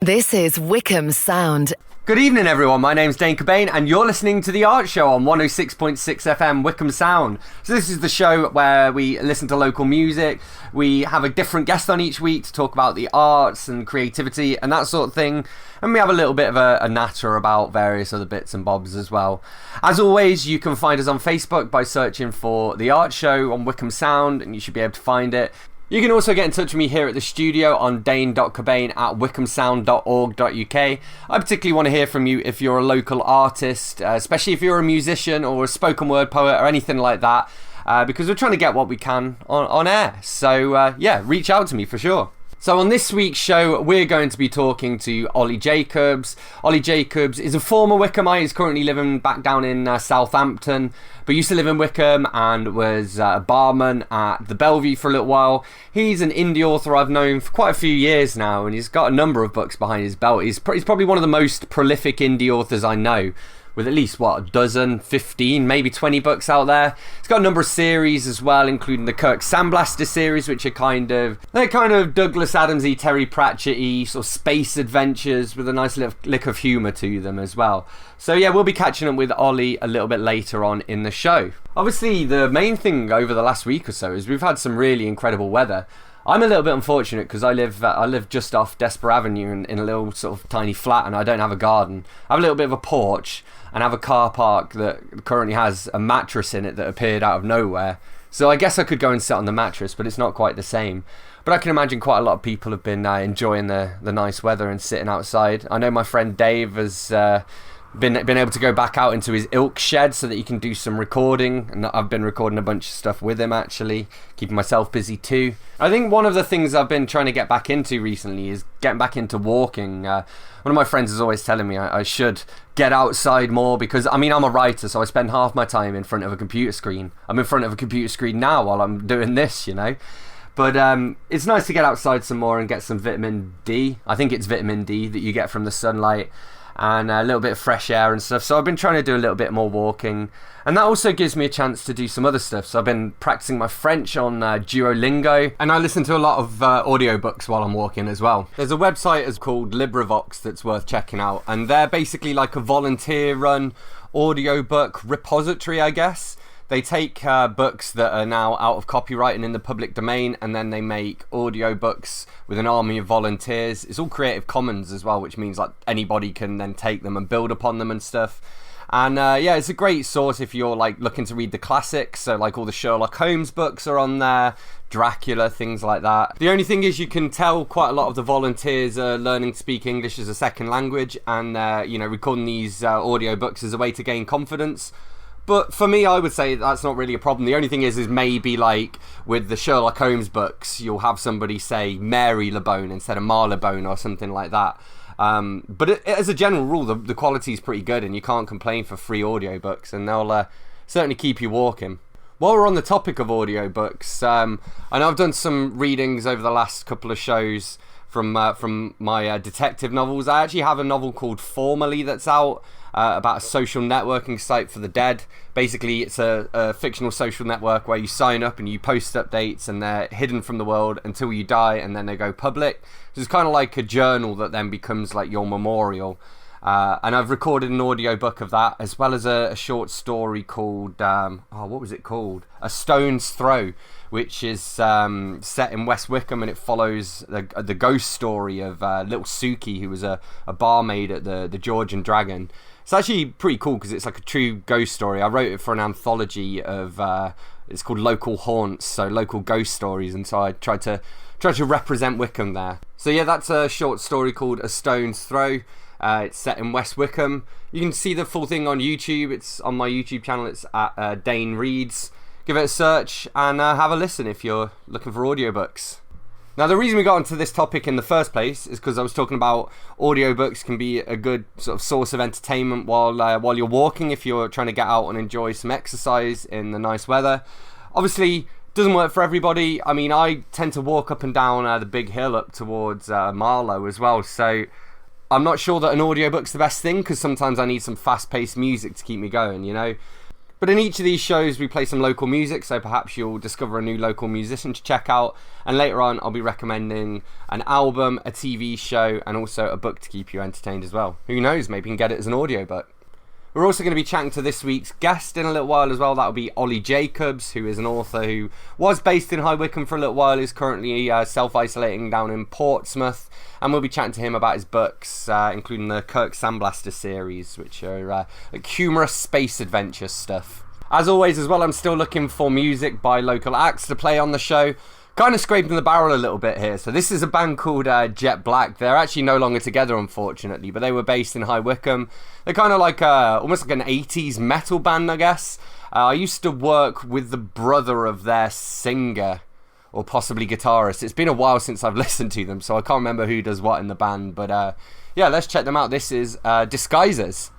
This is Wycombe Sound. Good evening, everyone. My name's Dane Cobain, and you're listening to The Art Show on 106.6 FM Wycombe Sound. So this is the show where we listen to local music. We have a different guest on each week to talk about the arts and creativity and that sort of thing. And we have a little bit of a natter about various other bits and bobs as well. As always, you can find us on Facebook by searching for The Art Show on Wycombe Sound, and you should be able to find it. You can also get in touch with me here at the studio on dane.cobain@wycombesound.org.uk. I particularly want to hear from you if you're a local artist, especially if you're a musician or a spoken word poet or anything like that, because we're trying to get what we can on air. So reach out to me for sure. So on this week's show, we're going to be talking to Oli Jacobs. Oli Jacobs is a former Wycombeite. He's currently living back down in Southampton, but used to live in Wycombe and was a barman at the Bellevue for a little while. He's an indie author I've known for quite a few years now, and he's got a number of books behind his belt. He's probably one of the most prolific indie authors I know, with at least, a dozen, 15, maybe 20 books out there. It's got a number of series as well, including the Kirk Sandblaster series, which are they're kind of Douglas Adams-y, Terry Pratchett-y, sort of space adventures with a nice little lick of humour to them as well. So yeah, we'll be catching up with Oli a little bit later on in the show. Obviously, the main thing over the last week or so is we've had some really incredible weather. I'm a little bit unfortunate because I live just off Desborough Avenue in a little sort of tiny flat, and I don't have a garden. I have a little bit of a porch and have a car park that currently has a mattress in it that appeared out of nowhere. So I guess I could go and sit on the mattress, but it's not quite the same. But I can imagine quite a lot of people have been enjoying the nice weather and sitting outside. I know my friend Dave has been able to go back out into his ilk shed so that he can do some recording, and I've been recording a bunch of stuff with him, actually, keeping myself busy too. I think one of the things I've been trying to get back into recently is getting back into walking. One of my friends is always telling me I should get outside more because, I'm a writer, so I spend half my time in front of a computer screen. I'm in front of a computer screen now while I'm doing this, But it's nice to get outside some more and get some vitamin D. I think it's vitamin D that you get from the sunlight, and a little bit of fresh air and stuff. So I've been trying to do a little bit more walking, and that also gives me a chance to do some other stuff. So I've been practicing my French on Duolingo, and I listen to a lot of audiobooks while I'm walking as well. There's a website called LibriVox that's worth checking out, and they're basically like a volunteer-run audiobook repository, I guess. They take books that are now out of copyright and in the public domain, and then they make audiobooks with an army of volunteers. It's all Creative Commons as well, which means like anybody can then take them and build upon them and stuff. And it's a great source if you're like looking to read the classics. So like all the Sherlock Holmes books are on there, Dracula, things like that. The only thing is you can tell quite a lot of the volunteers are learning to speak English as a second language, and recording these audiobooks as a way to gain confidence. But for me, I would say that's not really a problem. The only thing is maybe like with the Sherlock Holmes books, you'll have somebody say Mary LeBone instead of Marylebone or something like that. But as a general rule, the quality is pretty good, and you can't complain for free audiobooks, and they'll certainly keep you walking. While we're on the topic of audiobooks, I know I've done some readings over the last couple of shows from my detective novels. I actually have a novel called Formerly that's out, about a social networking site for the dead. Basically, it's a fictional social network where you sign up and you post updates, and they're hidden from the world until you die, and then they go public. So it's kind of like a journal that then becomes like your memorial. And I've recorded an audiobook of that, as well as a short story called, what was it called? A Stone's Throw, which is set in West Wycombe, and it follows the ghost story of little Suki, who was a barmaid at the George and Dragon. It's actually pretty cool because it's like a true ghost story. I wrote it for an anthology of, it's called Local Haunts, so local ghost stories, and so I tried to represent Wycombe there. So yeah, that's a short story called A Stone's Throw. It's set in West Wycombe. You can see the full thing on YouTube. It's on my YouTube channel. It's at Dane Reads. Give it a search and have a listen if you're looking for audiobooks. Now, the reason we got onto this topic in the first place is because I was talking about audiobooks can be a good sort of source of entertainment while you're walking, if you're trying to get out and enjoy some exercise in the nice weather. Obviously, doesn't work for everybody. I tend to walk up and down the big hill up towards Marlow as well, so I'm not sure that an audiobook's the best thing, because sometimes I need some fast-paced music to keep me going, But in each of these shows we play some local music, so perhaps you'll discover a new local musician to check out, and later on I'll be recommending an album, a TV show, and also a book to keep you entertained as well. Who knows, maybe you can get it as an audiobook. We're also going to be chatting to this week's guest in a little while as well. That'll be Oli Jacobs, who is an author who was based in High Wycombe for a little while, who's currently self-isolating down in Portsmouth, and we'll be chatting to him about his books, including the Kirk Sandblaster series, which are humorous space adventure stuff. As always as well, I'm still looking for music by local acts to play on the show. Kind of scraping the barrel a little bit here. So this is a band called Jettblack. They're actually no longer together, unfortunately, but they were based in High Wycombe. They're kind of like almost like an 80s metal band, I guess. I used to work with the brother of their singer, or possibly guitarist. It's been a while since I've listened to them, so I can't remember who does what in the band. But yeah, let's check them out. This is Disguisers.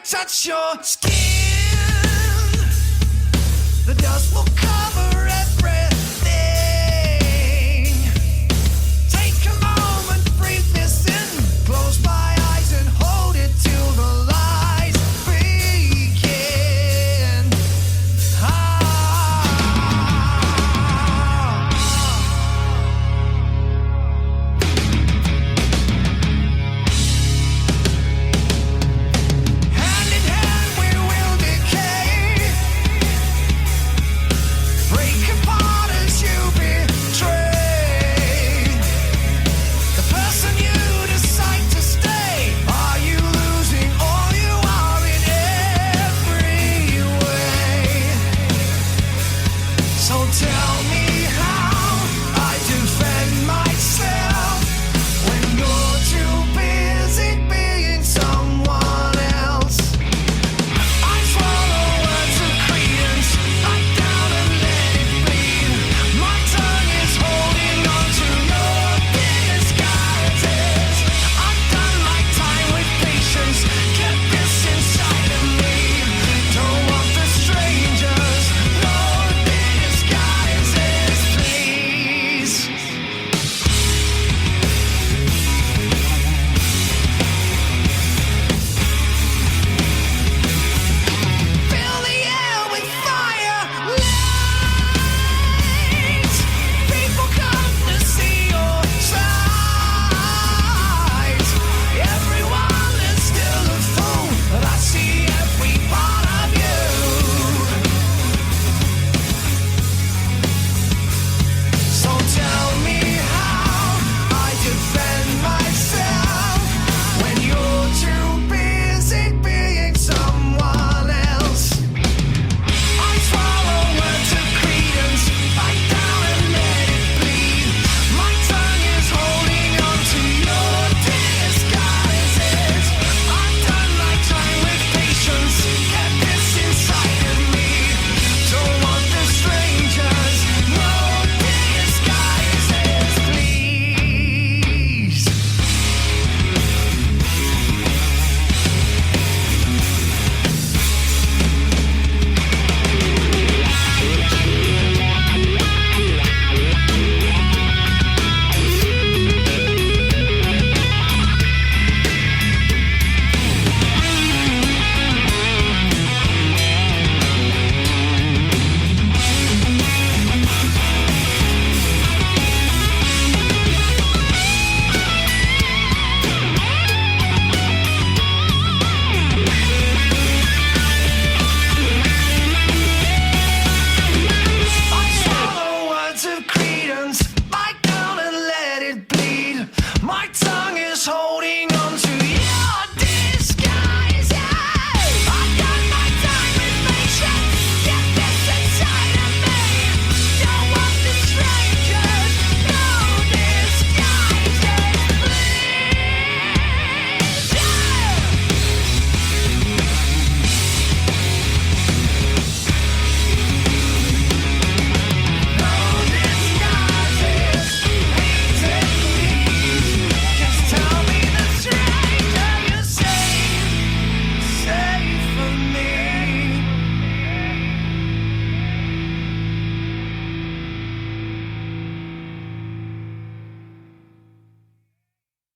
Touch your skin, the dust will cover everything. Take a moment, breathe this in, close my eyes and hold it till the lies begin. Hand in hand we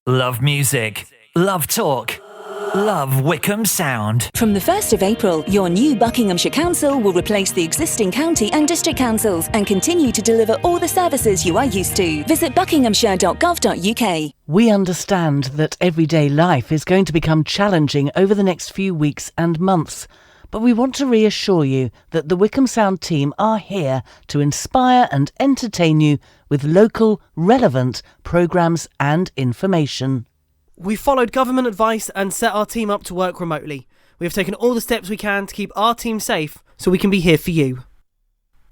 Love music. Love talk. Love Wycombe Sound. From the 1st of April, your new Buckinghamshire Council will replace the existing county and district councils and continue to deliver all the services you are used to. Visit buckinghamshire.gov.uk. We understand that everyday life is going to become challenging over the next few weeks and months, but we want to reassure you that the Wycombe Sound team are here to inspire and entertain you with local, relevant programmes and information. We followed government advice and set our team up to work remotely. We have taken all the steps we can to keep our team safe so we can be here for you.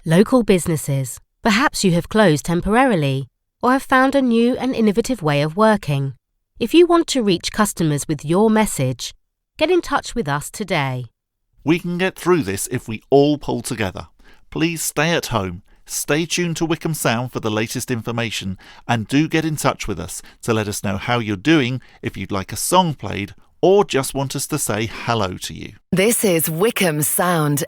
Local businesses. Perhaps you have closed temporarily or have found a new and innovative way of working. If you want to reach customers with your message, get in touch with us today. We can get through this if we all pull together. Please stay at home. Stay tuned to Wycombe Sound for the latest information and do get in touch with us to let us know how you're doing, if you'd like a song played or just want us to say hello to you. This is Wycombe Sound.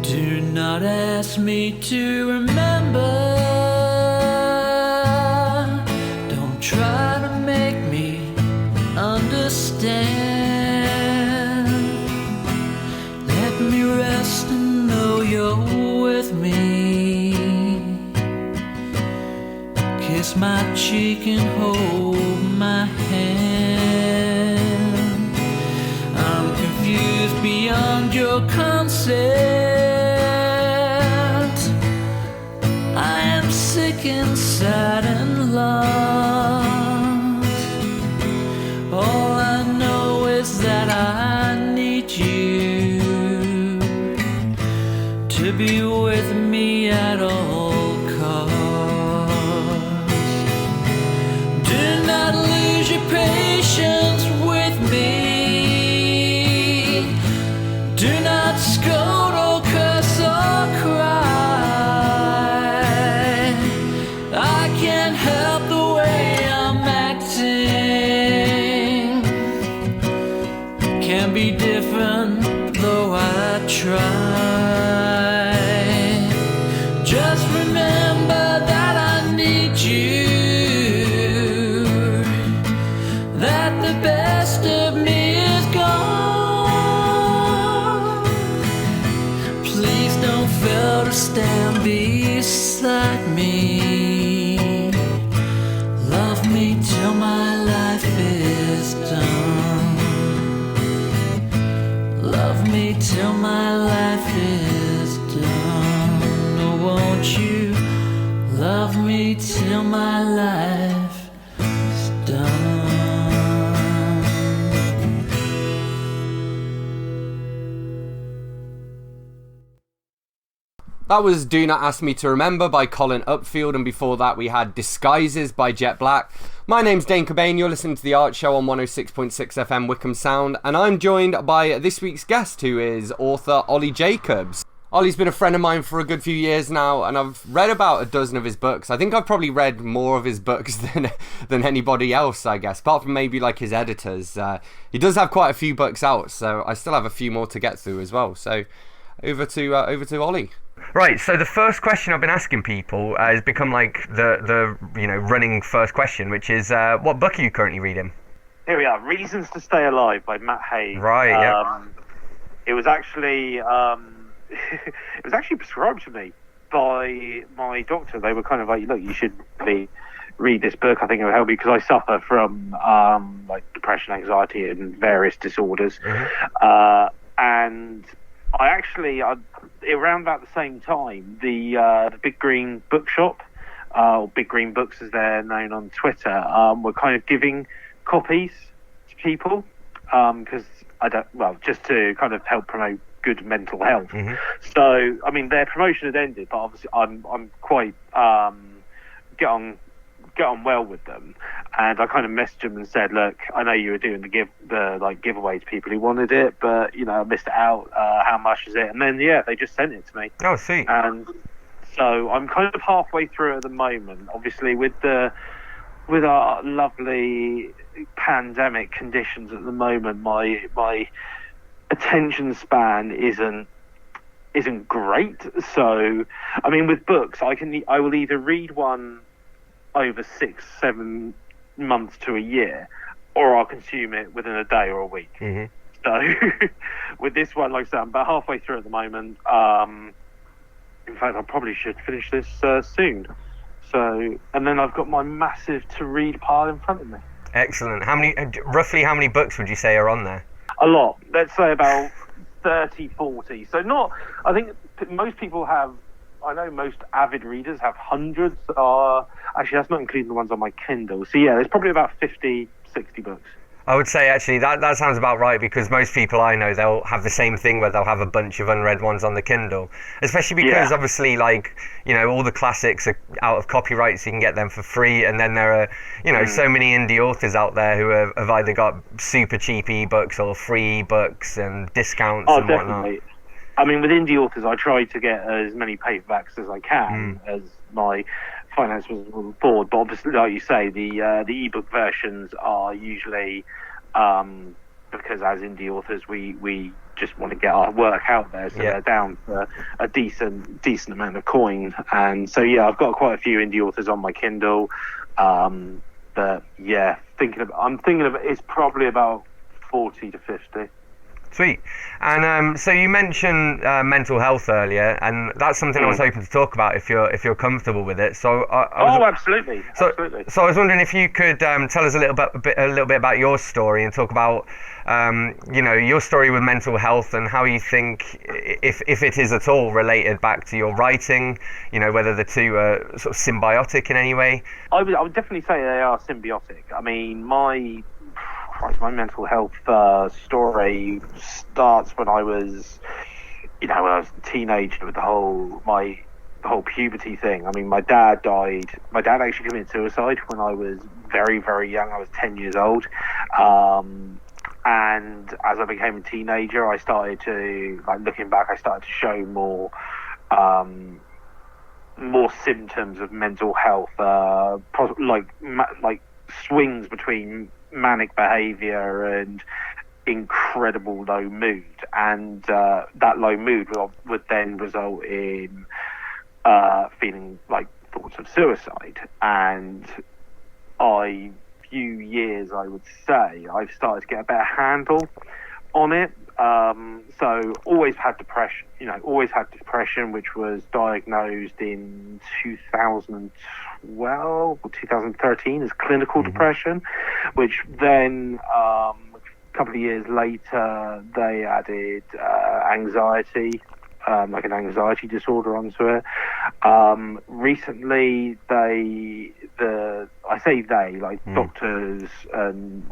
Do not ask me to remember. Don't try to make me understand. Let me rest and know you're with me. Kiss my cheek and hold my hand. I'm confused beyond your consent. I am sick inside and lost. All I know is that I need you to be with me at all costs. Do not lose your patience with me. Do not scold or curse or cry. I can't help the way I'm acting. Can be different though I try. Just remember that I need you, that the best of me is gone. Please don't fail to stand beside me. Love me till my life is done. Love me till my life is done. Oh, won't you love me till my life is done? That was Do Not Ask Me to Remember by Colin Upfield, and before that we had Disguises by Jettblack. My name's Dane Cobain, you're listening to The Art Show on 106.6 FM Wycombe Sound, and I'm joined by this week's guest, who is author Oli Jacobs. Oli's been a friend of mine for a good few years now, and I've read about a dozen of his books. I think I've probably read more of his books than anybody else, I guess, apart from maybe like his editors. He does have quite a few books out, so I still have a few more to get through as well. So over to Oli. Right, so the first question I've been asking people has become like the running first question, which is what book are you currently reading? Here we are, Reasons to Stay Alive by Matt Haig. Right, yeah. It was actually prescribed to me by my doctor. They were kind of like, look, you should read this book. I think it will help you because I suffer from like depression, anxiety, and various disorders. Mm-hmm. And I actually, around about the same time, the Big Green Bookshop, or Big Green Books as they're known on Twitter, were kind of giving copies to people because just to kind of help promote good mental health. Mm-hmm. So, I mean, their promotion had ended, but obviously I'm quite get on well with them, and I kind of messaged them and said, look, I know you were doing the giveaway to people who wanted it, but I missed it out. How much is it? And then they just sent it to me. Oh, see. And so I'm kind of halfway through at the moment. Obviously, with our lovely pandemic conditions at the moment, my attention span isn't isn't great. So, I mean, with books, I will either read one over 6-7 months to a year, or I'll consume it within a day or a week. Mm-hmm. So, with this one, like I said, I'm about halfway through at the moment. In fact, I probably should finish this soon. So, and then I've got my massive to-read pile in front of me. Excellent. Roughly how many books would you say are on there? A lot. Let's say about 30, 40. So I think most people have, I know most avid readers have hundreds. Actually, that's not including the ones on my Kindle. So yeah, there's probably about 50, 60 books. I would say actually that sounds about right, because most people I know, they'll have the same thing where they'll have a bunch of unread ones on the Kindle, especially because obviously, like, you know, all the classics are out of copyright, so you can get them for free, and then there are, you know, so many indie authors out there who have either got super cheap ebooks or free ebooks and discounts and definitely. whatnot. I mean, with indie authors, I try to get as many paperbacks as I can as my finance was afford. But obviously, like you say, the ebook versions are usually because as indie authors, we just want to get our work out there, so they're down for a decent amount of coin. And so yeah, I've got quite a few indie authors on my Kindle. But yeah, I'm thinking of it's probably about 40 to 50. Sweet. And so you mentioned mental health earlier, and that's something I was hoping to talk about if you're comfortable with it. So absolutely. So I was wondering if you could tell us a little bit about your story and talk about your story with mental health and how you think, if it is at all related back to your writing, whether the two are sort of symbiotic in any way. I would definitely say they are symbiotic. I mean, my mental health story starts when I was, when I was a teenager with the whole puberty thing. I mean, my dad died. My dad actually committed suicide when I was very, very young. I was 10 years old. And as I became a teenager, I started to, looking back, I started to show more symptoms of mental health, like swings between manic behavior and incredible low mood, and that low mood would then result in feeling like thoughts of suicide. And few years, I would say, I've started to get a better handle on it. So always had depression, which was diagnosed in 2012 or 2013 as clinical depression, which then a couple of years later they added anxiety, like an anxiety disorder onto it. Recently doctors and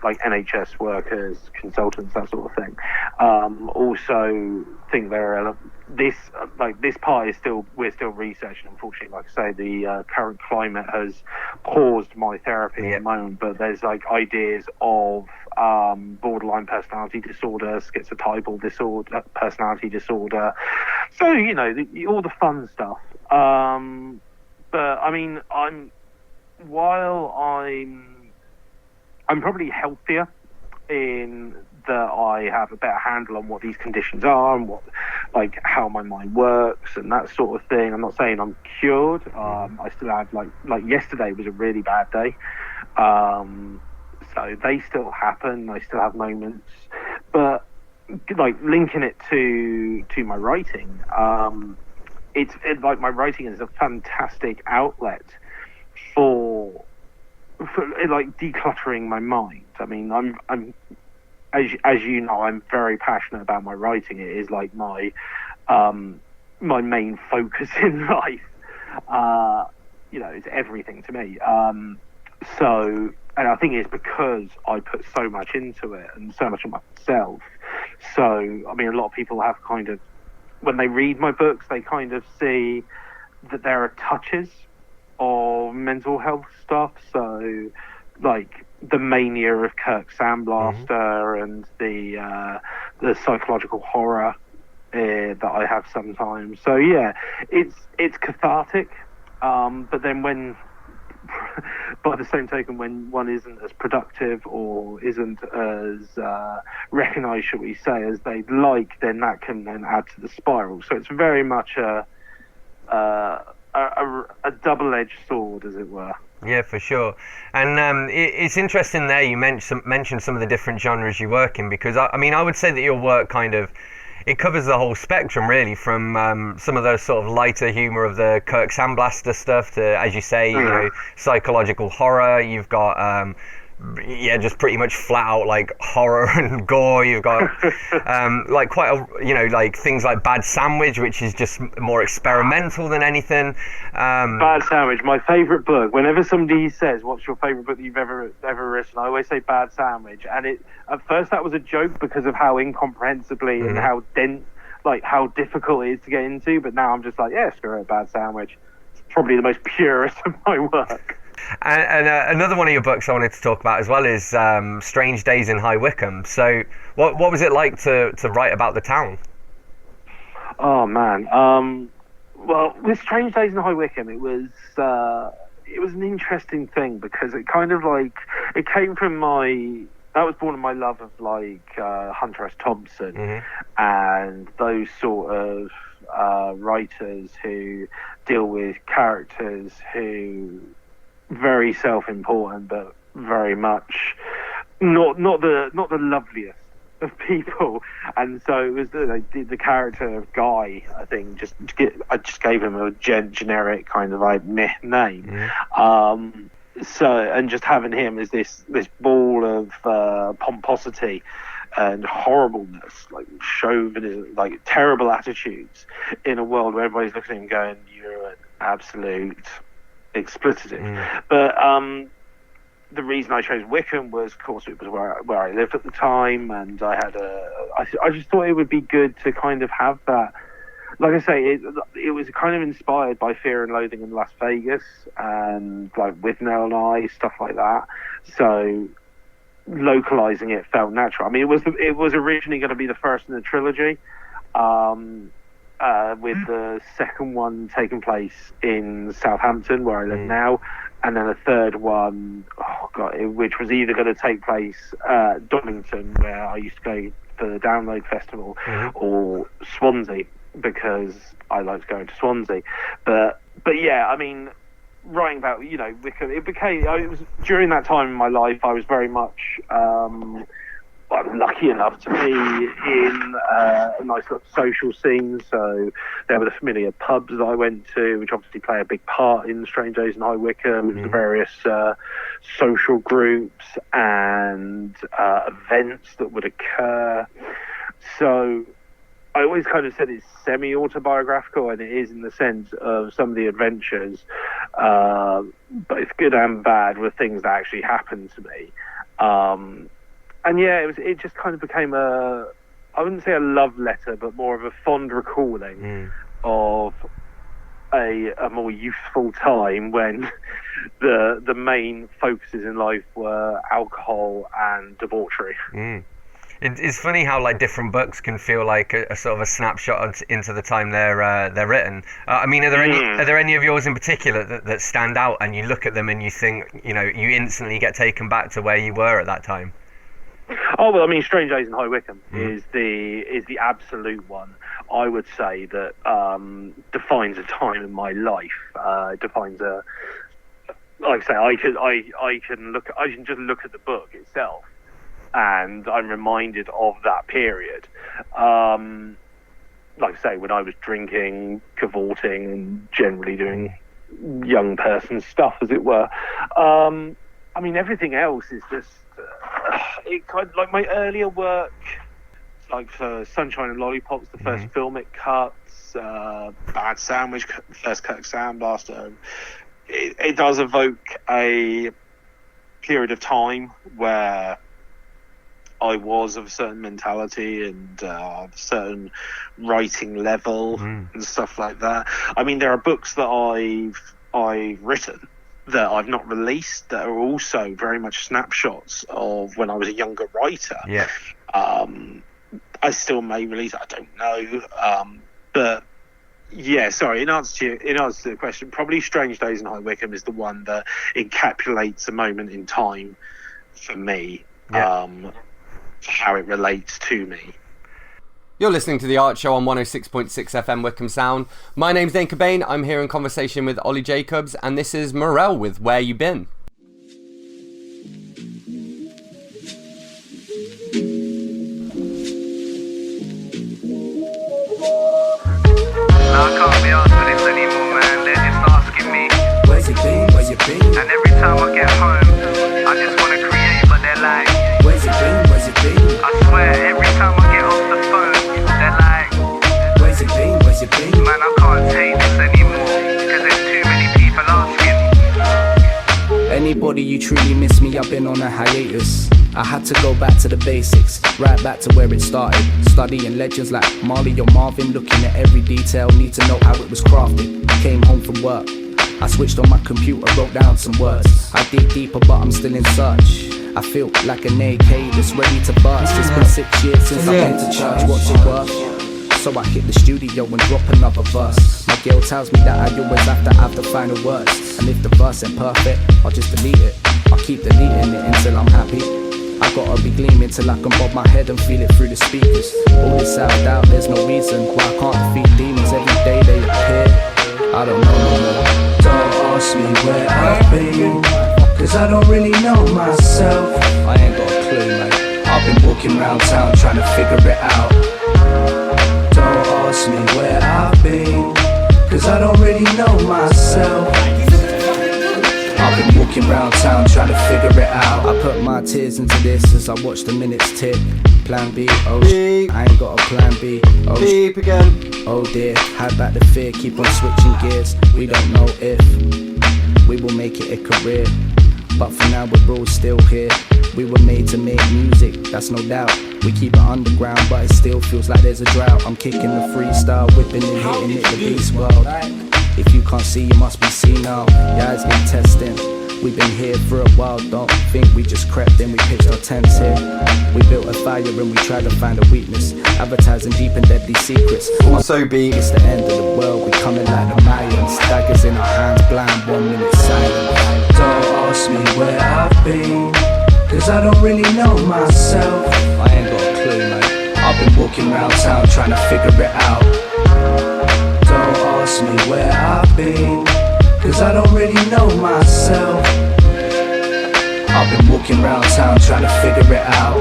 like NHS workers, consultants, that sort of thing, also think this part is we're still researching. Unfortunately, like I say, the current climate has paused my therapy at the moment, but there's ideas of borderline personality disorder, schizotypal disorder, personality disorder. So all the fun stuff. But I mean, I'm probably healthier in that I have a better handle on what these conditions are and how my mind works and that sort of thing. I'm not saying I'm cured. I still have like yesterday was a really bad day. So they still happen. I still have moments, but linking it to my writing, it's my writing is a fantastic outlet for decluttering my mind. I mean, I'm as you know, I'm very passionate about my writing. It is my main focus in life. It's everything to me. And I think it's because I put so much into it and so much of myself. So, I mean, a lot of people have when they read my books, they see that there are touches of mental health stuff. So, the mania of Kirk Sandblaster and the psychological horror that I have sometimes. So, yeah, it's cathartic. But then when by the same token, when one isn't as productive or isn't as recognised, shall we say, as they'd like, then that can then add to the spiral. So it's very much a double-edged sword, as it were. Yeah, for sure. And it's interesting there you mentioned some of the different genres you work in, because I mean, I would say that your work kind of, it covers the whole spectrum, really, from some of those sort of lighter humour of the Kirk Sandblaster stuff to, as you say, you know, psychological horror. You've got just pretty much flat out like horror and gore. You've got like quite a, you know, like things like Bad Sandwich, which is just more experimental than anything. Bad Sandwich, my favourite book. Whenever somebody says, "What's your favourite book that you've ever written?" I always say Bad Sandwich, and at first that was a joke because of how incomprehensibly and how dense, like how difficult it is to get into. But now I'm just like, yeah, screw it, Bad Sandwich. It's probably the most purest of my work. And another one of your books I wanted to talk about as well is Strange Days in High Wycombe. So what was it like to write about the town? Oh, man. Well, with Strange Days in High Wycombe, it was an interesting thing because it kind of like, it came from that was born of my love of like Hunter S. Thompson and those sort of writers who deal with characters who very self-important, but very much not the loveliest of people. And so it was the character of Guy. I think I just gave him a generic kind of like meh name. So, and just having him as this ball of pomposity and horribleness, like chauvinism, like terrible attitudes, in a world where everybody's looking at him going, "You're an absolute expletive." But the reason I chose Wycombe was, of course, it was where I lived at the time, and I just thought it would be good to kind of have that. Like I say, it was kind of inspired by Fear and Loathing in Las Vegas and like With Nell and I, stuff like that. So localizing it felt natural. I mean, it was originally going to be the first in the trilogy. With the second one taking place in Southampton, where I live now, and then a third one, which was either going to take place at Donington, where I used to go for the Download Festival, or Swansea, because I liked going to Swansea. But yeah, I mean, writing about, you know, Wycombe, it was during that time in my life I was very much I'm lucky enough to be in a nice little social scene. So there were the familiar pubs that I went to, which obviously play a big part in Strange Days in High Wycombe. The various social groups and events that would occur. So I always kind of said it's semi-autobiographical, and it is in the sense of some of the adventures, both good and bad, were things that actually happened to me. And yeah, it just kind of became I wouldn't say a love letter, but more of a fond recalling of a more youthful time when the main focuses in life were alcohol and debauchery. It's funny how like different books can feel like a sort of a snapshot into the time they're written. I mean, are there any of yours in particular that stand out, and you look at them and you think, you know, you instantly get taken back to where you were at that time? Oh, well, I mean, Strange Days in High Wycombe is the absolute one. I would say that defines a time in my life. Defines a, like I say, I can just look at the book itself, and I'm reminded of that period. Like I say, when I was drinking, cavorting, and generally doing young person stuff, as it were. I mean, everything else is just it kind of, like my earlier work, like for Sunshine and Lollipops, the first film it cuts, Bad Sandwich, first Kirk Sandblaster. It does evoke a period of time where I was of a certain mentality and a certain writing level and stuff like that. I mean, there are books that I've written that I've not released that are also very much snapshots of when I was a younger writer. Yeah. I still may release it, I don't know. But Yeah, sorry. In answer to the question, probably Strange Days in High Wycombe is the one that encapsulates a moment in time for me, for how it relates to me. You're listening to The Art Show on 106.6 FM Wycombe Sound. My name's Dane Cobain. I'm here in conversation with Oli Jacobs, and this is Morell with Where You Been. I can't be asked for this anymore, man. They're just asking me, Where's you been? Where you been? and every time I get home, I just want to create, but they're like, Where's you been? Where's you been? I swear, every time I get off the phone, they're like, Where's you been? Where's you been? man, I can't take this anymore, because there's too many people asking. Anybody you truly miss me, I've been on a hiatus. I had to go back to the basics, right back to where it started. Studying legends like Marley or Marvin, looking at every detail, need to know how it was crafted. Came home from work, I switched on my computer, wrote down some words. I dig deeper but I'm still in search. I feel like an AK that's ready to burst. It's been 6 years since I went to church, what's it worth? So I hit the studio and drop another verse. My girl tells me that I always have to have the final words, and if the verse ain't perfect, I'll just delete it. I'll keep deleting it until I'm happy. I gotta be gleaming till I can bob my head and feel it through the speakers. All this self-doubt, there's no reason why I can't defeat demons. Every day they appear, I don't know no more. Don't ask me where I've been, cause I don't really know myself. I ain't got a clue, mate. I've been walking round town trying to figure it out. Don't ask me where I've been, cause I don't really know myself. I've been walking round town trying to figure it out. I put my tears into this as I watch the minutes tick. Plan B, oh shit, I ain't got a plan B. Oh Beep again. Oh dear, hide back the fear, keep on switching gears. We don't know if we will make it a career, but for now we're all still here. We were made to make music, that's no doubt. We keep it underground, but it still feels like there's a drought. I'm kicking the freestyle, whipping and hitting it the beast world. If you can't see, you must be seen now. Your eyes need testing. We've been here for a while, don't think we just crept in. We pitched our tents here. We built a fire and we tried to find a weakness. Advertising deep and deadly secrets. Also be it's the end of the world, we coming like the Mayans. Daggers in our hands, blind, 1 minute silent. Don't ask me where I've been, cause I don't really know myself. I ain't got a clue, mate. I've been walking round town trying to figure it out. Don't ask me where I've been, cause I don't really know myself. I've been walking round town trying to figure it out.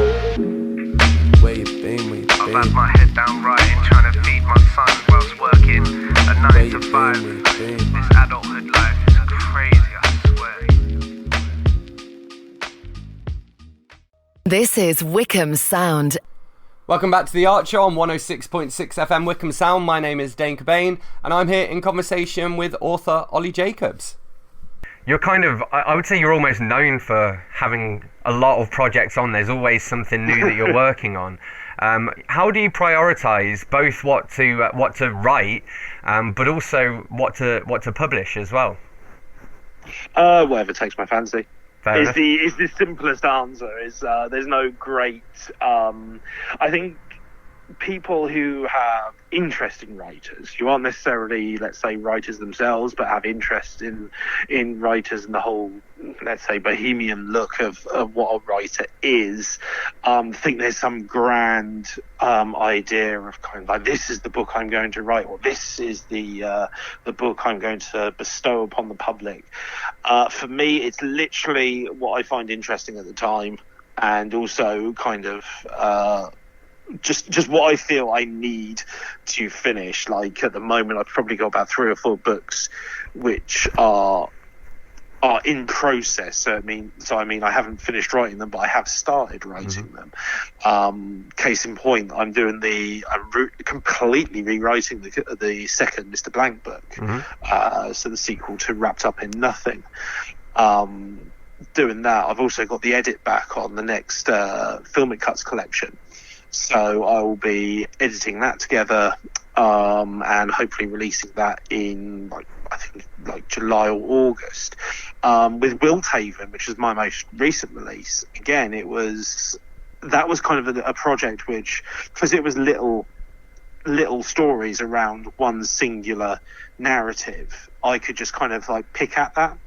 Where you been, where you been? I've had my head down writing, trying to feed my son whilst working a 9 to 5. This adulthood life is crazy, I swear. This is Wycombe Sound. Welcome back to The Art Show on 106.6 FM Wycombe Sound. My name is Dane Cobain, and I'm here in conversation with author Oli Jacobs. You're kind of, I would say you're almost known for having a lot of projects on. There's always something new that you're working on. How do you prioritise both what to write, but also what to publish as well? Whatever takes my fancy. Is the simplest answer. There's no great. I think people who have interesting writers, who aren't necessarily, let's say, writers themselves, but have interest in writers and the whole, let's say, bohemian look of what a writer is, think there's some grand idea of kind of like, this is the book I'm going to write, or this is the book I'm going to bestow upon the public. For me, it's literally what I find interesting at the time, and also kind of just what I feel I need to finish. Like at the moment, I've probably got about 3 or 4 books which are in process. So I mean, I haven't finished writing them, but I have started writing them. Case in point, I'm completely rewriting the second Mr. Blank book. So the sequel to Wrapped Up in Nothing. Doing that, I've also got the edit back on the next Film It Cuts collection. So I will be editing that together, and hopefully releasing that in I think July or August. With Wiltaven, which is my most recent release. Again, that was kind of a project which, because it was little little stories around one singular narrative, I could just kind of like pick at that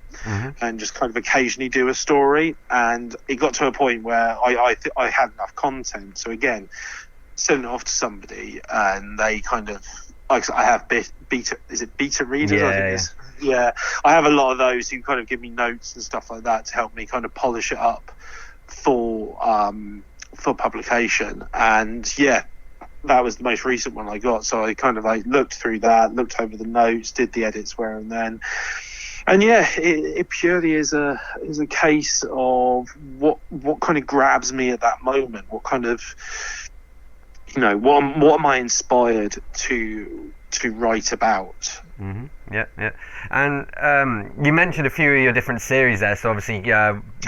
and just kind of occasionally do a story. And it got to a point where I had enough content. So again, send it off to somebody, and they kind of, like, I have beta readers? Yeah, I have a lot of those who kind of give me notes and stuff like that to help me kind of polish it up for publication. And yeah, that was the most recent one I got. So I kind of like looked through that, looked over the notes, did the edits where and then. And yeah, it purely is a case of what kind of grabs me at that moment. What kind of, what am I inspired to write about? Yeah. And you mentioned a few of your different series there. So obviously, you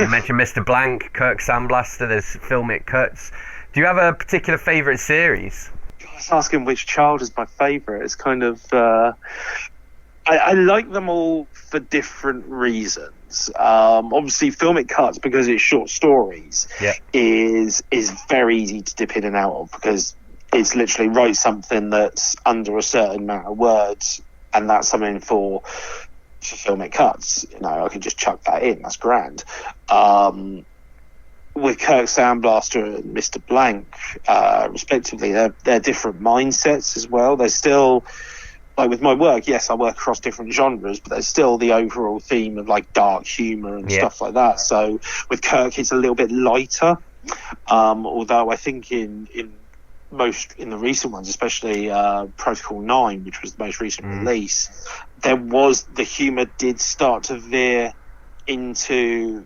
mentioned Mr. Blank, Kirk Sandblaster. There's Filmic Cuts. Do you have a particular favourite series? I was asking which child is my favourite. It's kind of I like them all for different reasons. Obviously, Filmic Cuts, because it's short stories, is very easy to dip in and out of, because it's literally write something that's under a certain amount of words, and that's something for Filmic Cuts. I could just chuck that in. That's grand. With Kirk Sandblaster and Mr. Blank, respectively, they're different mindsets as well. They're still, like with my work, yes, I work across different genres, but there's still the overall theme of like dark humour and stuff like that. So with Kirk, it's a little bit lighter. Although I think in the recent ones, especially Protocol 9, which was the most recent release, the humour did start to veer into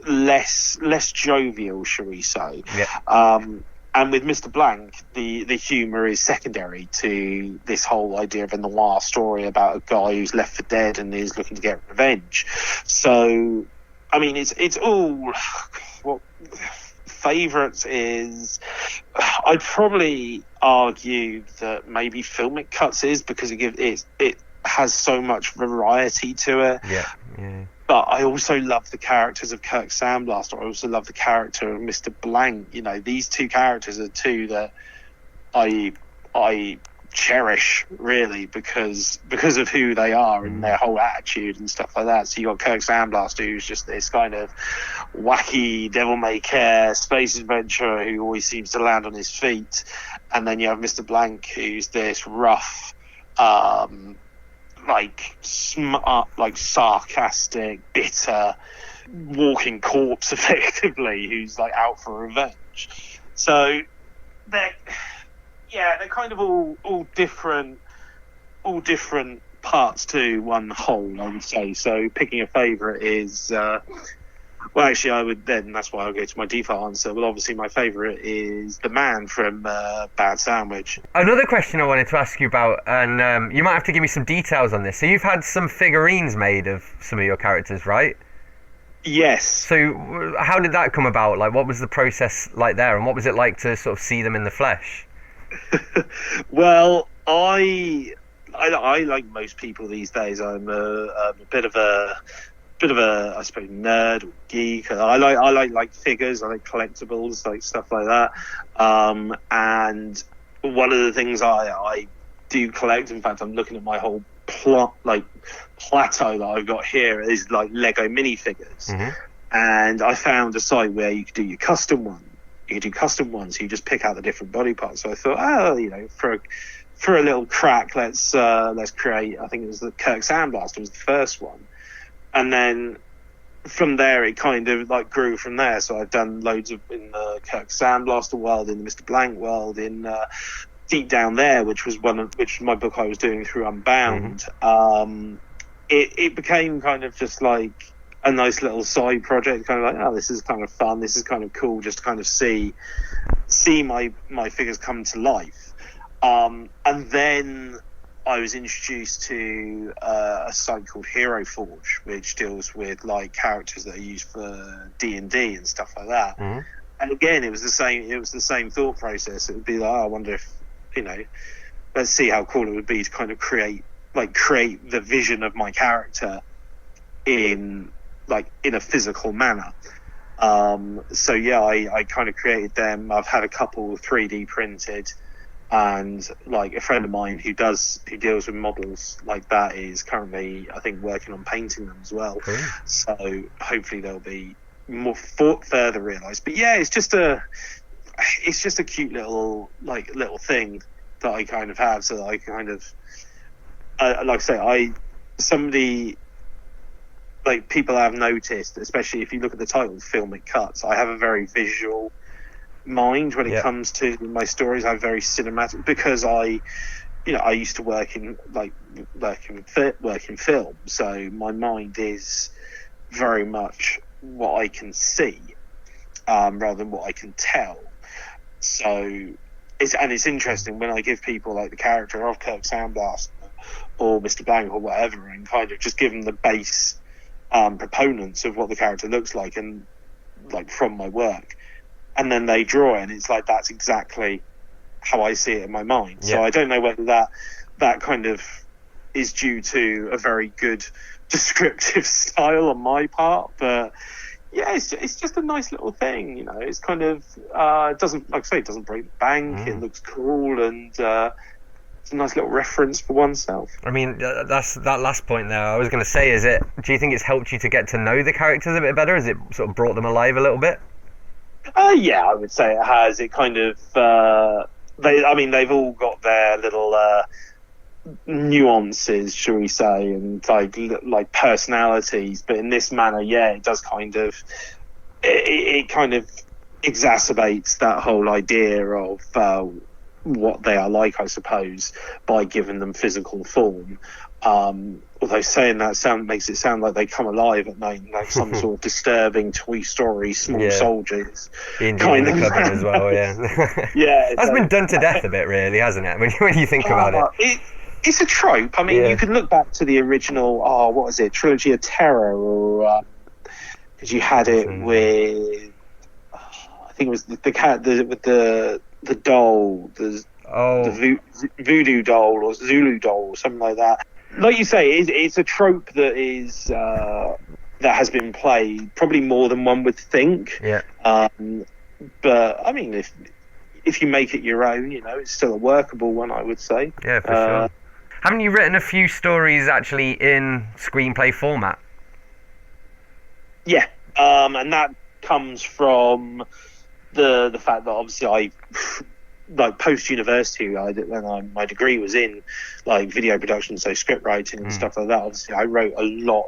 less jovial, shall we say. And with Mr. Blank, the humour is secondary to this whole idea of a noir story about a guy who's left for dead and is looking to get revenge. So, I mean, it's all... What favourites is... I'd probably argue that maybe Filmic Cuts is, because it has so much variety to it. Yeah. But I also love the characters of Kirk Sandblaster. I also love the character of Mr. Blank. These two characters are two that I cherish, really, because of who they are and their whole attitude and stuff like that. So you got Kirk Sandblaster, who's just this kind of wacky, devil-may-care space adventurer who always seems to land on his feet. And then you have Mr. Blank, who's this rough, sarcastic, bitter, walking corpse, effectively, who's like out for revenge. So they're kind of all different parts to one whole, I would say. So picking a favourite is that's why I'll go to my default answer. Well, obviously my favourite is the man from Bad Sandwich. Another question I wanted to ask you about, and you might have to give me some details on this. So you've had some figurines made of some of your characters, right? Yes. So how did that come about? Like, what was the process like there, and what was it like to sort of see them in the flesh? Well, I like most people these days. I'm a bit of a I suppose nerd or geek. I like figures. I like collectibles, like stuff like that. And one of the things I do collect, in fact, I'm looking at my whole plateau that I've got here, is like Lego minifigures. And I found a site where you could do your custom one. You could do custom ones. So you just pick out the different body parts. So I thought, for a little crack, let's create. I think it was the Kirk Sandblaster was the first one. And then from there, it kind of like grew from there. So I've done loads in the Kirk Sandblaster world, in the Mr. Blank world, in Deep Down There, which was my book I was doing through Unbound. It became kind of just like a nice little side project, kind of like, oh, this is kind of fun, this is kind of cool, just to kind of see my figures come to life. And then I was introduced to a site called Hero Forge, which deals with like characters that are used for D&D and stuff like that. And again, it was the same thought process. It would be like, oh, I wonder if, let's see how cool it would be to kind of create the vision of my character in a physical manner. So yeah, I kind of created them. I've had a couple 3D printed. And like a friend of mine who deals with models like that is currently, I think, working on painting them as well. Cool. So hopefully they'll be more further realised. But yeah, it's just a cute little thing that I kind of have. So I kind of like I say, somebody. Like, people have noticed, especially if you look at the title, Film It Cuts, I have a very visual mind when it comes to my stories. I'm very cinematic because I used to work in film, so my mind is very much what I can see rather than what I can tell. So it's interesting when I give people like the character of Kirk Soundblast or Mr. Blank or whatever, and kind of just give them the base proponents of what the character looks like, and like from my work, and then they draw it, and it's like that's exactly how I see it in my mind. So I don't know whether that kind of is due to a very good descriptive style on my part, but yeah, it's just a nice little thing, it's kind of it doesn't, like I say, it doesn't break the bank. It looks cool, and it's a nice little reference for oneself. I mean, that's that last point there. I was going to say, do you think it's helped you to get to know the characters a bit better? Has it sort of brought them alive a little bit? Yeah, I would say it has. It kind of they've all got their little nuances, shall we say, and like personalities. But in this manner, it does kind of it kind of exacerbates that whole idea of what they are like, I suppose, by giving them physical form. Although saying that makes it sound like they come alive at night, like some sort of disturbing Toy Story small soldiers. Kind of in the cupboard as well, yeah. That's been done to death a bit, really, hasn't it? When you think about it. It's a trope. I mean, you can look back to the original, what was it, Trilogy of Terror, or because you had it with, I think it was the cat with the doll, the voodoo doll or Zulu doll or something like that. Like you say, it's a trope that is that has been played probably more than one would think. Yeah. But I mean, if you make it your own, it's still a workable one, I would say. Yeah, for sure. Haven't you written a few stories actually in screenplay format? Yeah, and that comes from the fact that obviously I, like, post university, when my degree was in like video production, so script writing and stuff like that. Obviously, I wrote a lot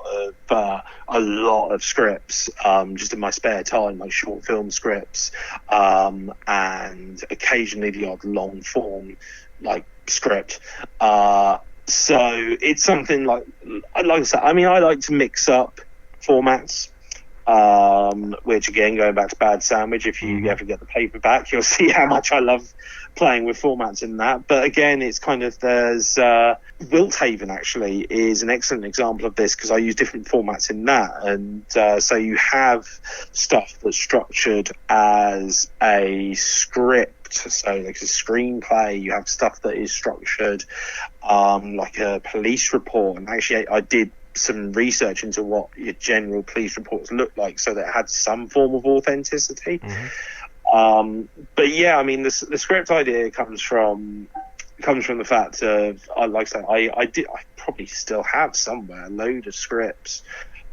of scripts just in my spare time, like short film scripts, and occasionally the odd long form like script. So it's something like I said. I mean, I like to mix up formats. Which again, going back to Bad Sandwich, if you ever get the paperback, you'll see how much I love playing with formats in that. But again, it's kind of, there's Wilthaven actually is an excellent example of this, because I use different formats in that. And so you have stuff that's structured as a script, so like a screenplay. You have stuff that is structured like a police report. And actually, I did some research into what your general police reports look like, so that it had some form of authenticity. But yeah, I mean, the script idea comes from the fact of, like I say, I probably still have somewhere a load of scripts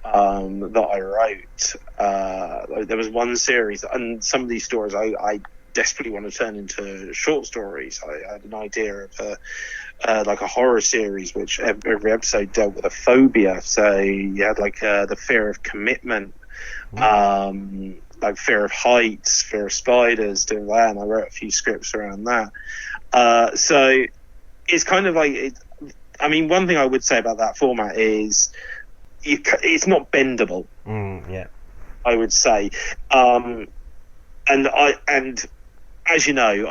that I wrote. There was one series, and some of these stories I desperately want to turn into short stories. I had an idea of like a horror series, which every episode dealt with a phobia. So you had like the fear of commitment, like fear of heights, fear of spiders, doing that, and I wrote a few scripts around that. So it's kind of like, I mean, one thing I would say about that format is it's not bendable. I would say, and as you know,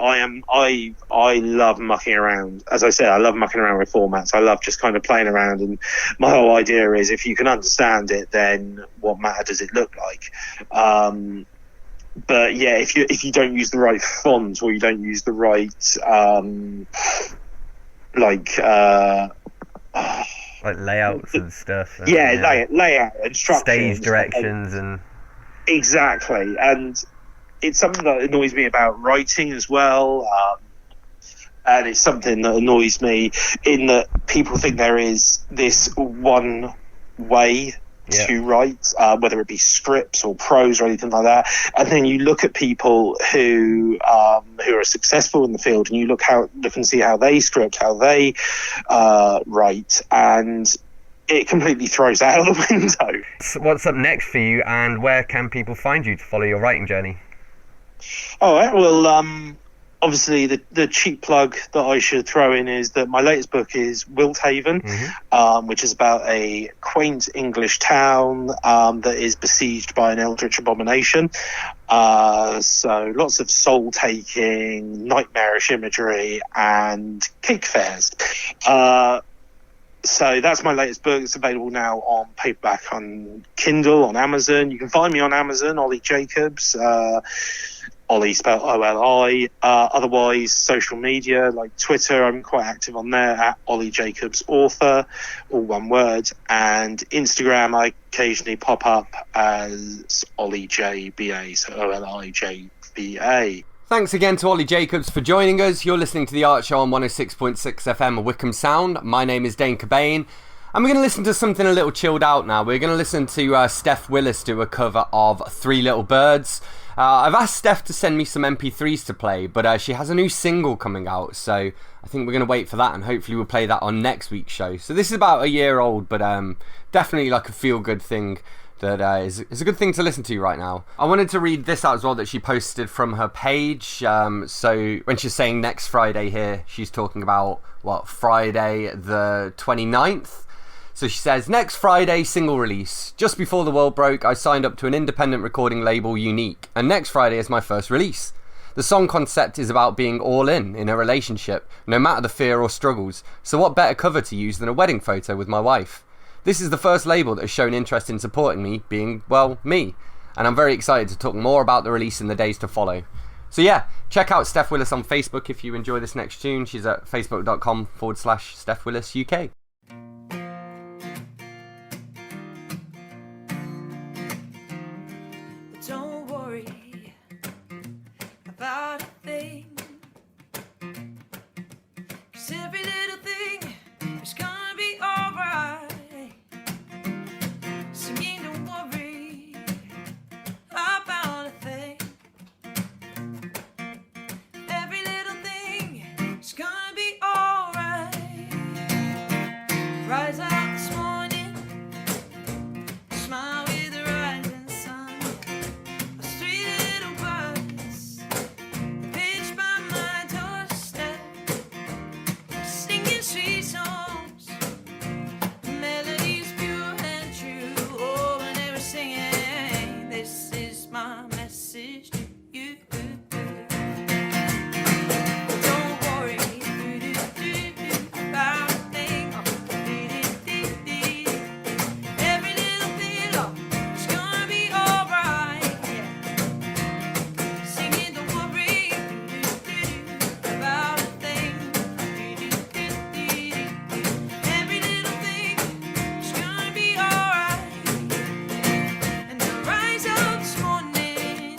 I love mucking around. As I said, I love mucking around with formats. I love just kind of playing around, and my whole idea is, if you can understand it, then what matter does it look like? But yeah, if you don't use the right font, or you don't use the right like layouts and stuff. Layout and structure, stage directions, and exactly. And it's something that annoys me about writing as well. and it's something that annoys me in that people think there is this one way to write, whether it be scripts or prose or anything like that, and then you look at people who are successful in the field, and you look and see how they script, how they write, and it completely throws that out the window. So what's up next for you, and where can people find you to follow your writing journey? All right, well, obviously the cheap plug that I should throw in is that my latest book is Wilthaven, which is about a quaint English town that is besieged by an eldritch abomination. So lots of soul-taking, nightmarish imagery, and cake fairs. So that's my latest book. It's available now on paperback, on Kindle, on Amazon. You can find me on Amazon, Oli Jacobs, Oli spelled O-L-I. Otherwise, social media like Twitter, I'm quite active on there at Oli Jacobs Author, all one word. And Instagram, I occasionally pop up as Oli JBA, so OLIJBA. Thanks again to Oli Jacobs for joining us. You're listening to The Art Show on 106.6 FM of Wycombe Sound. My name is Dane Cobain. And we're going to listen to something a little chilled out now. We're going to listen to Steph Willis do a cover of Three Little Birds. I've asked Steph to send me some MP3s to play, but she has a new single coming out, so I think we're going to wait for that, and hopefully we'll play that on next week's show. So this is about a year old, but definitely like a feel-good thing that is a good thing to listen to right now. I wanted to read this out as well that she posted from her page. So when she's saying next Friday here, she's talking about, Friday the 29th? So she says, next Friday, single release. Just before the world broke, I signed up to an independent recording label, Unique, and next Friday is my first release. The song concept is about being all in a relationship, no matter the fear or struggles. So what better cover to use than a wedding photo with my wife? This is the first label that has shown interest in supporting me, being, me. And I'm very excited to talk more about the release in the days to follow. So yeah, check out Steph Willis on Facebook if you enjoy this next tune. She's at facebook.com/Steph Willis UK. Don't worry about a thing, 'cause every little thing is gonna be alright. Singing, don't worry about a thing. Every little thing is gonna be alright. Rise up this morning, smile with the rising sun. Three little birds pitched by my doorstep, singing sweet songs, melodies pure and true. Oh, and they were singing, this is my message to you. Don't worry about a thing. Every little thing is gonna be alright. Singing, don't worry about a thing. Every little thing is gonna be alright. And the rise up this morning,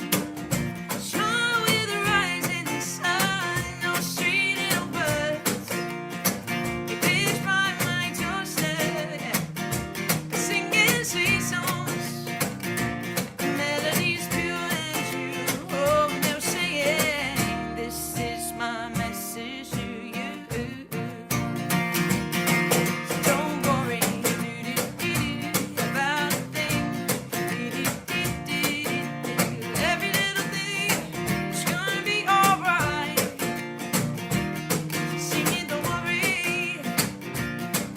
smile with the rising sun. Those three little birds, they pitched by my doorstep, singing sweet songs, melodies pure and true. Oh, and they were saying, this is my message to you. So don't worry about a thing. Every little thing is gonna be alright. Singing, don't worry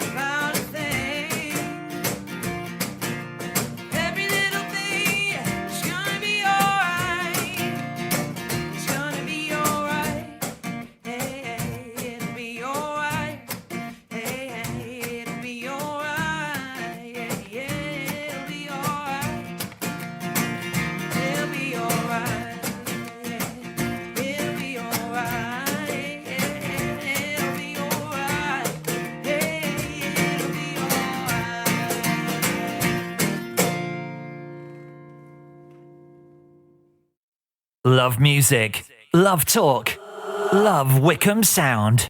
about a thing. Every little thing is gonna be alright. It's gonna be alright. Hey, it'll be alright. Hey, it'll be alright. Yeah, it'll be alright. It'll be alright. It'll be alright. It'll be alright. It'll be alright. Love music, love talk, Love Wycombe Sound.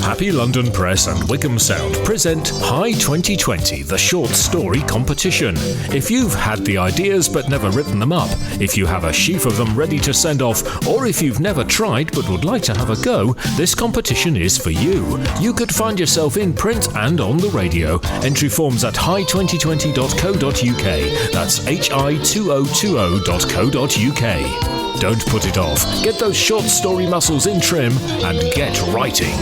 Happy London Press and Wycombe Sound present High 2020, the short story competition. If you've had the ideas but never written them up, if you have a sheaf of them ready to send off, or if you've never tried but would like to have a go, this competition is for you. You could find yourself in print and on the radio. Entry forms at high2020.co.uk. That's hi2020.co.uk. Don't put it off. Get those short story muscles in trim and get writing.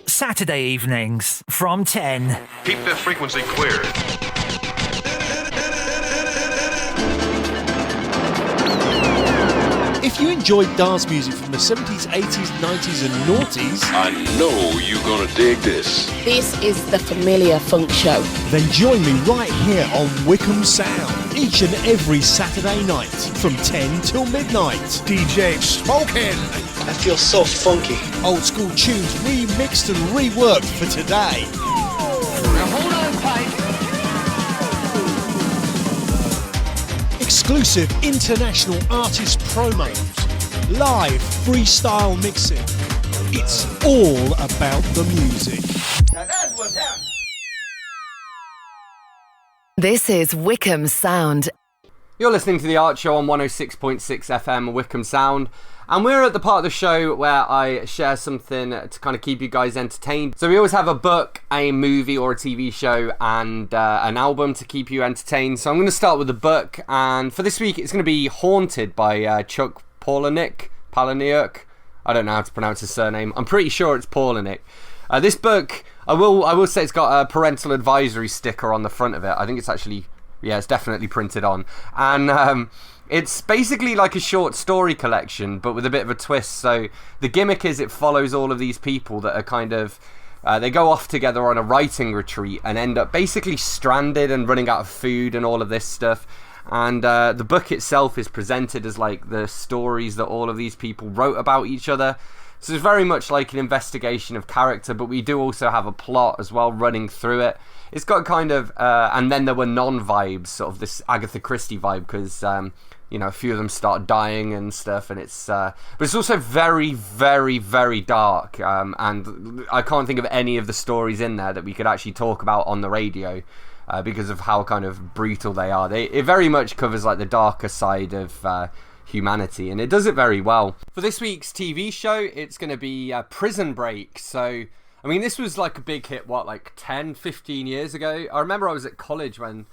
Saturday evenings from 10. Keep the frequency clear. If you enjoyed dance music from the 70s, 80s, 90s and noughties, I know you're gonna dig this. This is the Familiar Funk Show. Then join me right here on Wycombe Sound, each and every Saturday night from 10 till midnight. DJ Smoking. That feels so funky. Old school tunes remixed and reworked for today. Now hold on tight. Exclusive international artist promos, live freestyle mixing. It's all about the music. Now that's what's happening. This is Wycombe Sound. You're listening to The Art Show on 106.6 FM Wycombe Sound, and we're at the part of the show where I share something to kind of keep you guys entertained. So we always have a book, a movie or a TV show, and an album to keep you entertained. So I'm going to start with the book, and for this week it's going to be Haunted by Chuck Palahniuk. I don't know how to pronounce his surname. I'm pretty sure it's Palahniuk. This book, I will say it's got a parental advisory sticker on the front of it. I think it's actually... yeah, it's definitely printed on. And it's basically like a short story collection, but with a bit of a twist. So the gimmick is it follows all of these people that are kind of... they go off together on a writing retreat and end up basically stranded and running out of food and all of this stuff. And the book itself is presented as like the stories that all of these people wrote about each other. So it's very much like an investigation of character, but we do also have a plot as well running through it. It's got kind of, and then there were non-vibes, sort of this Agatha Christie vibe, because, you know, a few of them start dying and stuff, and it's, but it's also very, very, very dark, and I can't think of any of the stories in there that we could actually talk about on the radio, because of how kind of brutal they are. It very much covers, like, the darker side of humanity, and it does it very well. For this week's TV show, it's going to be Prison Break. So I mean, this was like a big hit, like 10, 15 years ago. I remember I was at college when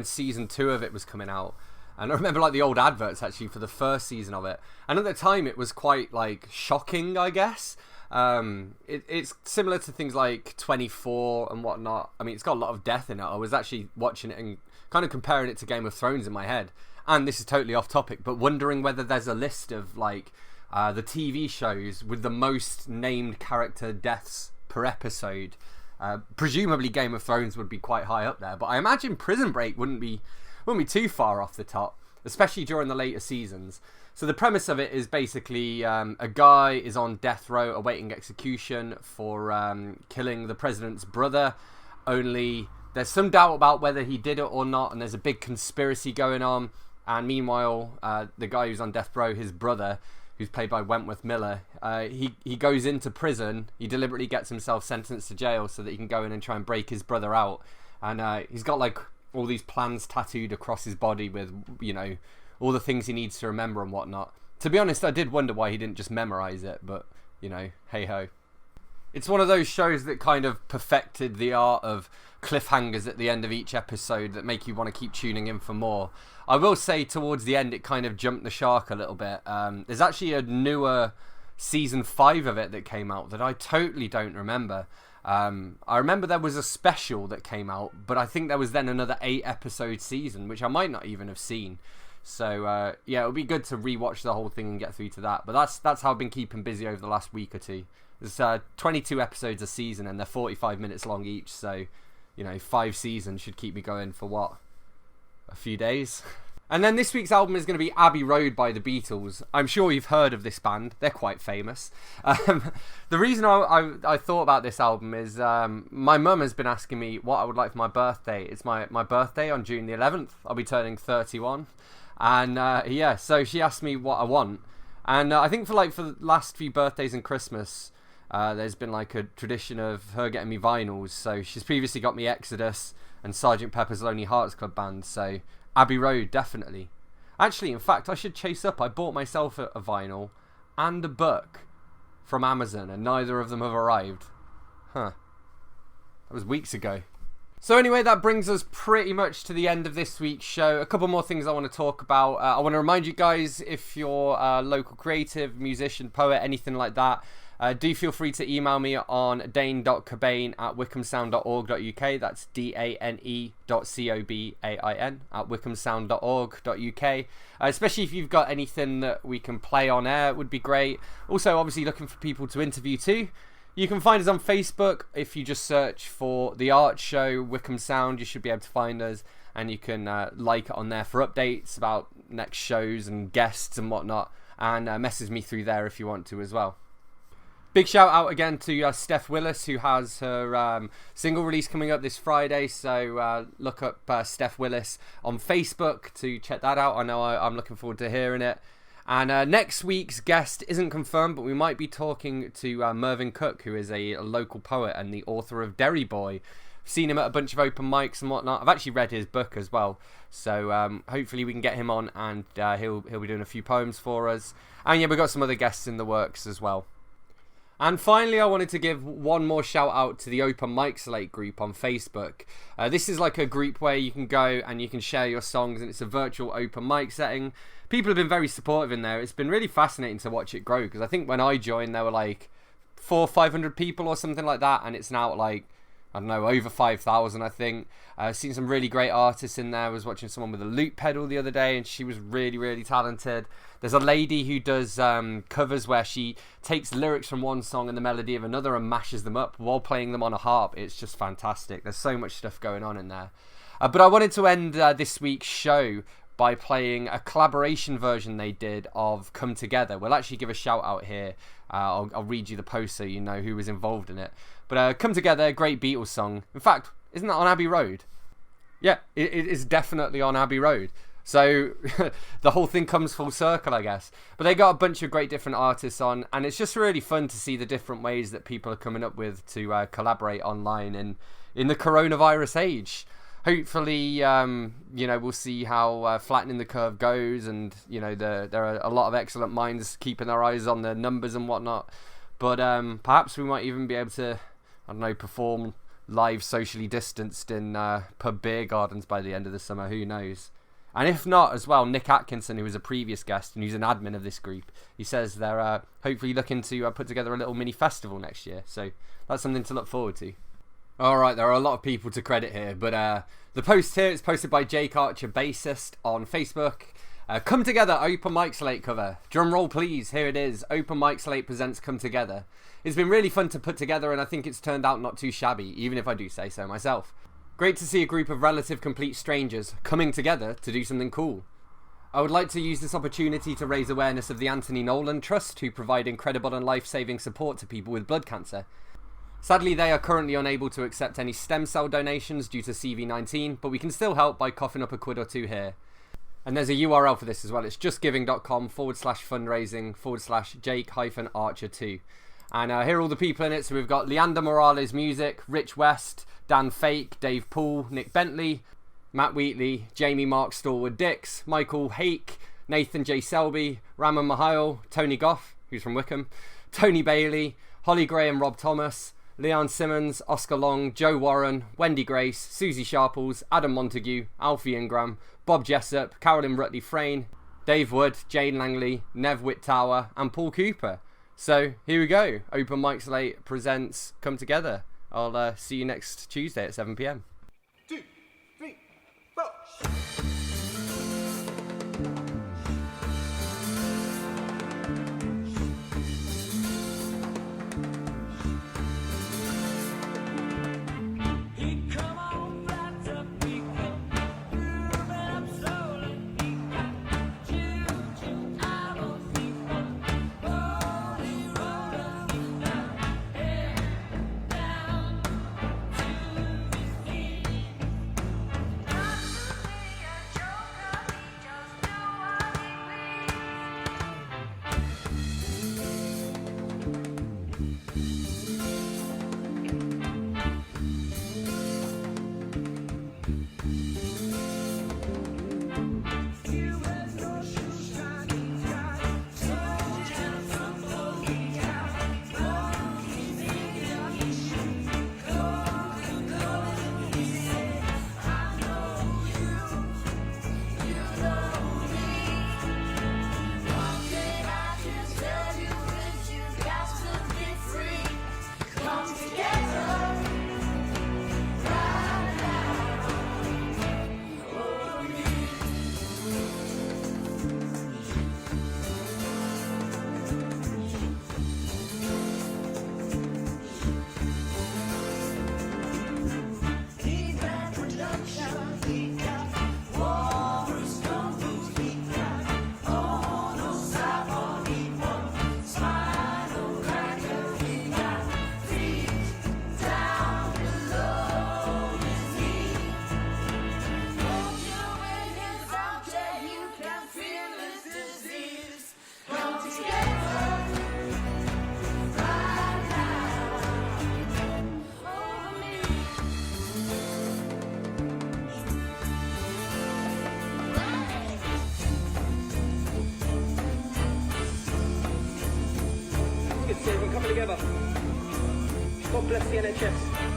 season 2 of it was coming out, and I remember like the old adverts actually for the first season of it, and at the time it was quite like shocking, I guess. It's similar to things like 24 and whatnot. I mean, it's got a lot of death in it. I was actually watching it and kind of comparing it to Game of Thrones in my head. And this is totally off topic, but wondering whether there's a list of like the TV shows with the most named character deaths per episode. Presumably Game of Thrones would be quite high up there, but I imagine Prison Break wouldn't be too far off the top, especially during the later seasons. So the premise of it is basically a guy is on death row awaiting execution for killing the president's brother, only there's some doubt about whether he did it or not, and there's a big conspiracy going on. And meanwhile, the guy who's on death row, his brother, who's played by Wentworth Miller, he goes into prison. He deliberately gets himself sentenced to jail so that he can go in and try and break his brother out. And he's got like all these plans tattooed across his body with, you know, all the things he needs to remember and whatnot. To be honest, I did wonder why he didn't just memorize it, but, you know, hey-ho. It's one of those shows that kind of perfected the art of cliffhangers at the end of each episode that make you want to keep tuning in for more. I will say towards the end it kind of jumped the shark a little bit. There's actually a newer season 5 of it that came out that I totally don't remember. I remember there was a special that came out, but I think there was then another 8 episode season, which I might not even have seen. So yeah, it would be good to rewatch the whole thing and get through to that. But that's how I've been keeping busy over the last week or two. There's 22 episodes a season and they're 45 minutes long each, so you know, 5 seasons should keep me going for what? A few days? And then this week's album is going to be Abbey Road by the Beatles. I'm sure you've heard of this band. They're quite famous. The reason I thought about this album is my mum has been asking me what I would like for my birthday. It's my birthday on June the 11th. I'll be turning 31. And yeah, so she asked me what I want. And I think for the last few birthdays and Christmas, there's been like a tradition of her getting me vinyls. So she's previously got me Exodus and Sgt. Pepper's Lonely Hearts Club Band. So Abbey Road, definitely. Actually, in fact, I should chase up. I bought myself a vinyl and a book from Amazon, and neither of them have arrived. Huh. That was weeks ago. So anyway, that brings us pretty much to the end of this week's show. A couple more things I want to talk about. I want to remind you guys, if you're a local creative, musician, poet, anything like that, do feel free to email me on dane.cobain@wycombesound.org.uk. That's dane.cobain@wycombesound.org.uk. Especially if you've got anything that we can play on air, it would be great. Also, obviously looking for people to interview too. You can find us on Facebook. If you just search for The Art Show Wycombe Sound, you should be able to find us, and you can like it on there for updates about next shows and guests and whatnot, and message me through there if you want to as well. Big shout out again to Steph Willis, who has her single release coming up this Friday, so look up Steph Willis on Facebook to check that out. I know I'm looking forward to hearing it. And next week's guest isn't confirmed, but we might be talking to Mervyn Cook, who is a local poet and the author of Derry Boy. I've seen him at a bunch of open mics and whatnot. I've actually read his book as well, so hopefully we can get him on, and he'll be doing a few poems for us. And yeah, we've got some other guests in the works as well. And finally, I wanted to give one more shout out to the Open Micsolate group on Facebook. This is like a group where you can go and you can share your songs, and it's a virtual open mic setting. People have been very supportive in there. It's been really fascinating to watch it grow, because I think when I joined there were like 400 or 500 people or something like that, and it's now like, I don't know, over 5,000 I think. I've seen some really great artists in there. I was watching someone with a loop pedal the other day, and she was really, really talented. There's a lady who does covers where she takes lyrics from one song and the melody of another and mashes them up while playing them on a harp. It's just fantastic. There's so much stuff going on in there. But I wanted to end this week's show by playing a collaboration version they did of Come Together. We'll actually give a shout out here. I'll read you the post so you know who was involved in it. But Come Together, great Beatles song. In fact, isn't that on Abbey Road? Yeah, it is definitely on Abbey Road. So the whole thing comes full circle, I guess. But they got a bunch of great different artists on, and it's just really fun to see the different ways that people are coming up with to collaborate online in the coronavirus age. Hopefully, we'll see how flattening the curve goes, and there are a lot of excellent minds keeping their eyes on the numbers and whatnot. But perhaps we might even be able to, perform live socially distanced in pub beer gardens by the end of the summer. Who knows? And if not, as well, Nick Atkinson, who was a previous guest and who's an admin of this group, he says they're hopefully looking to put together a little mini festival next year. So that's something to look forward to. Alright, there are a lot of people to credit here, but the post here is posted by Jake Archer, bassist, on Facebook. Come Together, Open Micsolate cover. Drum roll please, here it is. Open Micsolate presents Come Together. It's been really fun to put together, and I think it's turned out not too shabby, even if I do say so myself. Great to see a group of relative complete strangers coming together to do something cool. I would like to use this opportunity to raise awareness of the Anthony Nolan Trust, who provide incredible and life-saving support to people with blood cancer. Sadly, they are currently unable to accept any stem cell donations due to CV-19, but we can still help by coughing up a quid or two here. And there's a URL for this as well. It's justgiving.com/fundraising/Jake-Archer2. And here are all the people in it. So we've got Leander Morales Music, Rich West, Dan Fake, Dave Poole, Nick Bentley, Matt Wheatley, Jamie Mark Stallwood Dix, Michael Hake, Nathan J. Selby, Raman Mihail, Tony Goff, who's from Wycombe, Tony Bailey, Holly Gray and Rob Thomas, Leon Simmons, Oscar Long, Joe Warren, Wendy Grace, Susie Sharples, Adam Montague, Alfie Ingram, Bob Jessup, Carolyn Rutley Frayne, Dave Wood, Jane Langley, Nev Whittower, and Paul Cooper. So here we go. Open Micsolate presents Come Together. I'll see you next Tuesday at 7 p.m. 2, 3, 4. See So we're coming together. God bless the NHS.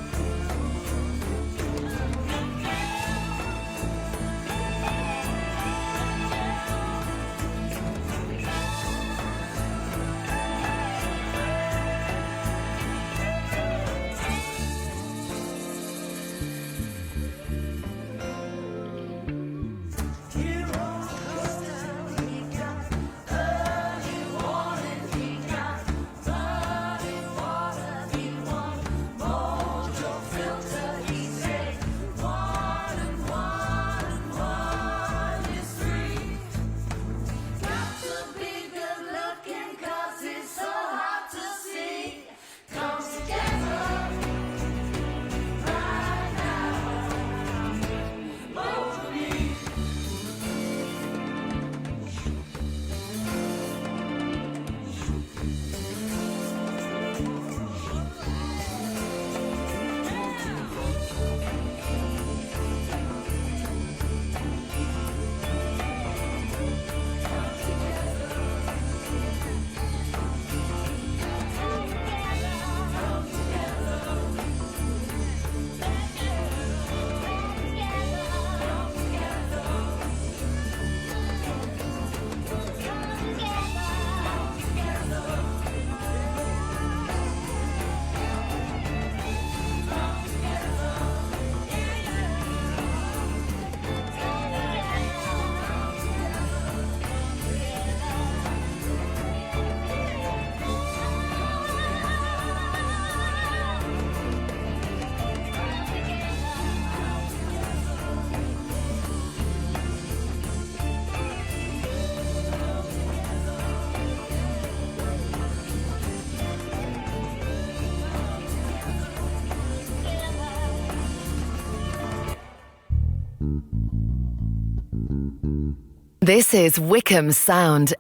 This is Wycombe Sound.